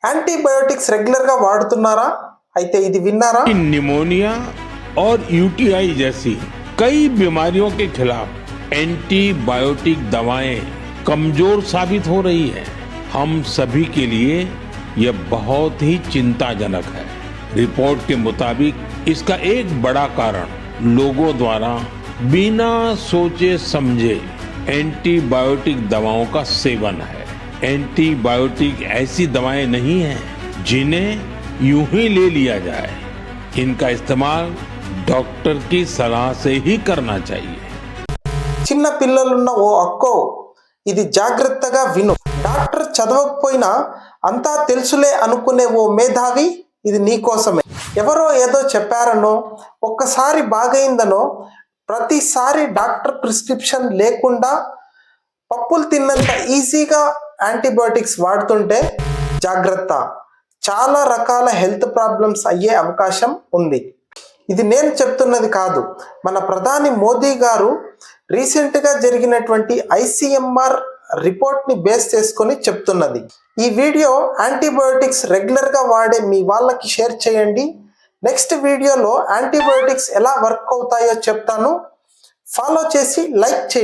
Antibiotics regular గా వాడుతున్నారా? అయితే ఇది విన్నారా? निमोनिया और यूटीआई जैसी कई बीमारियों के खिलाफ एंटीबायोटिक दवाएं कमजोर साबित हो रही है। हम सभी के लिए यह बहुत ही चिंताजनक है। रिपोर्ट के मुताबिक इसका एक बड़ा कारण लोगों द्वारा बिना सोचे समझे एंटीबायोटिक दवाओं का सेवन है। एंटीबायोटिक ऐसी दवाएं नहीं हैं जिन्हें यूं ही ले लिया जाए। इनका इस्तेमाल डॉक्टर की सलाह से ही करना चाहिए। చిన్న పిల్లలున్న ఓ అక్కో, ఇది జాగ్రత్తగా విను. డాక్టర్ చదవకపోయినా అంతా తెలుసులే అనుకునే ఓ మేధావి, ఇది నీకోసమే. ఎవరో ఏదో చెప్పారనో, ఒక్కసారి బాగైందనో, ప్రతిసారి డాక్టర్ ప్రిస్క్రిప్షన్ లేకుండా పప్పులు తిన్నంత ఈజీగా యాంటీబయోటిక్స్ వాడుతుంటే జాగ్రత్త, చాలా రకాల హెల్త్ ప్రాబ్లమ్స్ అయ్యే అవకాశం ఉంది. ఇది నేను చెప్తున్నది కాదు, మన ప్రధాని మోదీ గారు రీసెంట్గా జరిగినటువంటి ఐసీఎంఆర్ రిపోర్ట్ని బేస్ చేసుకొని చెప్తున్నది. ఈ వీడియో యాంటీబయోటిక్స్ రెగ్యులర్గా వాడే మీ వాళ్ళకి షేర్ చేయండి. నెక్స్ట్ వీడియోలో యాంటీబయోటిక్స్ ఎలా వర్క్ అవుతాయో చెప్తాను. ఫాలో చేసి లైక్ చేయండి.